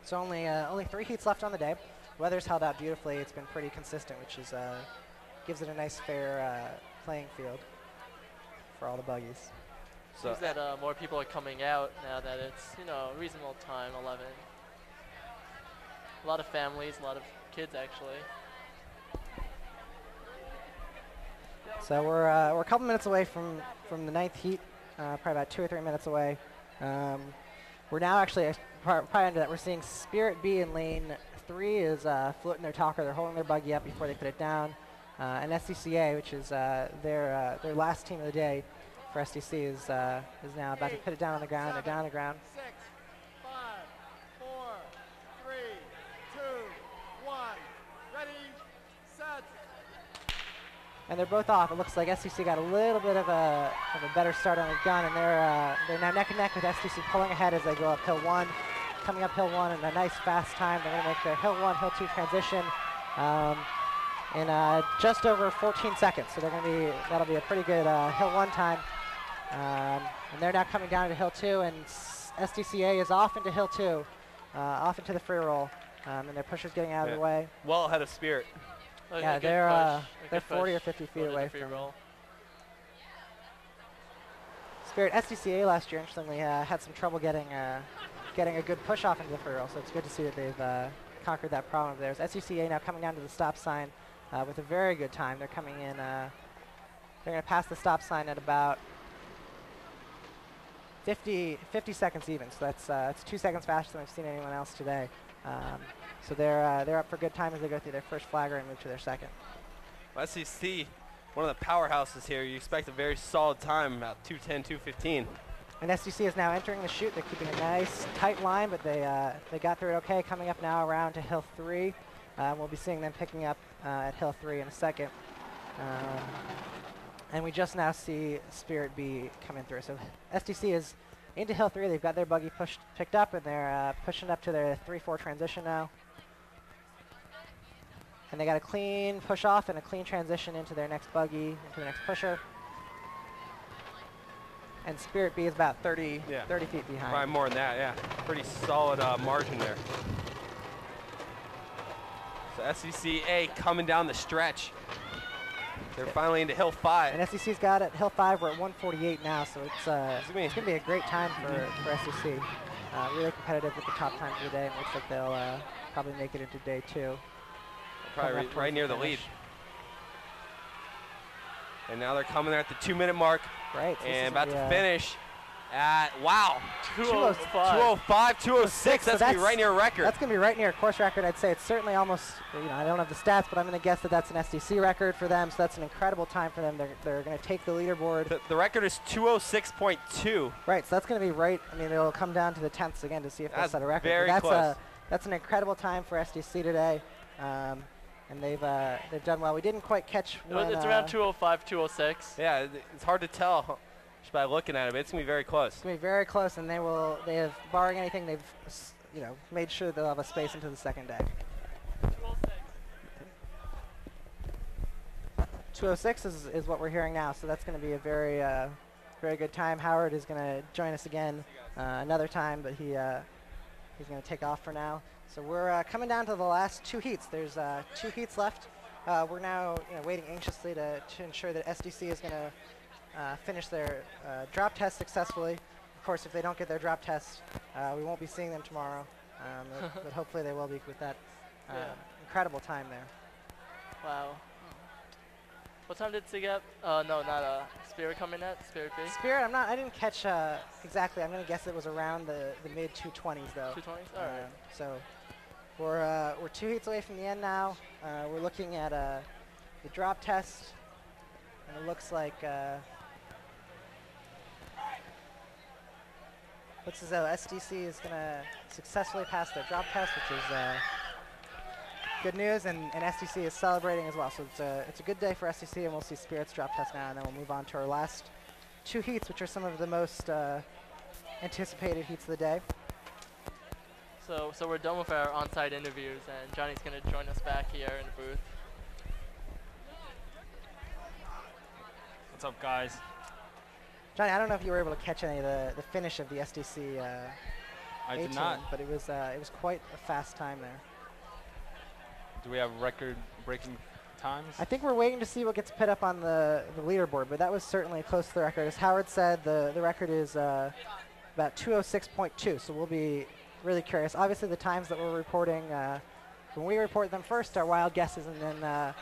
So only 3 heats left on the day. Weather's held out beautifully. It's been pretty consistent, which is gives it a nice fair playing field for all the buggies. So seems that more people are coming out now that it's, you know, a reasonable time, 11. A lot of families, a lot of kids actually. So we're a couple minutes away from the 9th heat, probably about 2 or 3 minutes away. We're now actually prior to that, we're seeing Spirit B in lane 3 is floating their talker. They're holding their buggy up before they put it down. And SDC A, which is their last team of the day for SDC, is now about to put it down on the ground. They're down on the ground. 6, 5, 4, 3, 2, 1. Ready, set. And they're both off. It looks like SDC got a little bit of a better start on the gun, and they're now neck and neck with SDC, pulling ahead as they go up hill 1, coming up hill 1 in a nice fast time. They're going to make their hill 1, hill 2 transition in just over 14 seconds. So that'll be a pretty good hill 1 time. And they're now coming down to hill 2, and SDC A is off into hill 2, off into the free roll, and their pusher's getting out of the way. Well ahead of Spirit. Yeah, they're 40 or 50 feet away from roll. Spirit. SDC A last year, interestingly, had some trouble getting a good push off into the free roll, so it's good to see that they've conquered that problem of theirs. SDC A now coming down to the stop sign with a very good time. They're coming in, they're going to pass the stop sign at about 50 seconds even, so that's 2 seconds faster than I've seen anyone else today. So they're up for good time as they go through their first flagger and move to their second. Well, SDC, one of the powerhouses here. You expect a very solid time, about 2:10, 2:15. And SDC is now entering the chute. They're keeping a nice tight line, but they got through it okay. Coming up now around to hill 3. We'll be seeing them picking up at hill 3 in a second. And we just now see Spirit B coming through. So SDC is into hill 3. They've got their buggy picked up, and they're pushing up to their 3-4 transition now. And they got a clean push off and a clean transition into their next buggy, into the next pusher. And Spirit B is about 30 feet behind. Probably more than that, yeah. Pretty solid margin there. So SDC A coming down the stretch. They're finally into hill 5. And SDC's got it. Hill 5, we're at 148 now, so it's going to be a great time for SDC. Really competitive with the top times of the day, and looks like they'll probably make it into day 2. Probably right near the lead. And now they're coming there at the 2-minute mark. Right. So and about to finish at, wow, 2:05, 2:06. That's going to be right near a record. That's going to be right near a course record. I'd say it's certainly almost, I don't have the stats, but I'm going to guess that that's an SDC record for them. So that's an incredible time for them. They're going to take the leaderboard. The record is 2:06.2. Right. So that's going to be right. I mean, they'll come down to the tenths again to see if they set a record. Very close. That's an incredible time for SDC today. And they've done well. We didn't quite catch when, it's around 2:05, 2:06. Yeah, it's hard to tell just by looking at it, but it's going to be very close. It's going to be very close, and they have, barring anything, they've made sure they'll have a space into the second day. 2:06 is what we're hearing now, so that's going to be a very very good time. Howard is going to join us again another time, but he's going to take off for now. So we're coming down to the last 2 heats. There's 2 heats left. We're now waiting anxiously to ensure that SDC is going to finish their drop test successfully. Of course, if they don't get their drop test, we won't be seeing them tomorrow. But hopefully they will be with that incredible time there. Wow. What time did Sig get? No, not Spirit coming at, Spirit B? Spirit, I didn't catch exactly. I'm going to guess it was around the mid 220s though. 220s? All right. So we're 2 heats away from the end now. We're looking at the drop test, and it looks like looks as though SDC is going to successfully pass their drop test, which is good news, and SDC is celebrating as well. So it's a good day for SDC, and we'll see Spirit's drop test now, and then we'll move on to our last 2 heats, which are some of the most anticipated heats of the day. So we're done with our on-site interviews, and Johnny's going to join us back here in the booth. What's up, guys? Johnny, I don't know if you were able to catch any of the finish of the SDC I did A-team, not. but it was quite a fast time there. Do we have record-breaking times? I think we're waiting to see what gets put up on the leaderboard, but that was certainly close to the record. As Howard said, the record is about 206.2, so we'll be really curious. Obviously, the times that we're reporting, when we report them first, are wild guesses, and then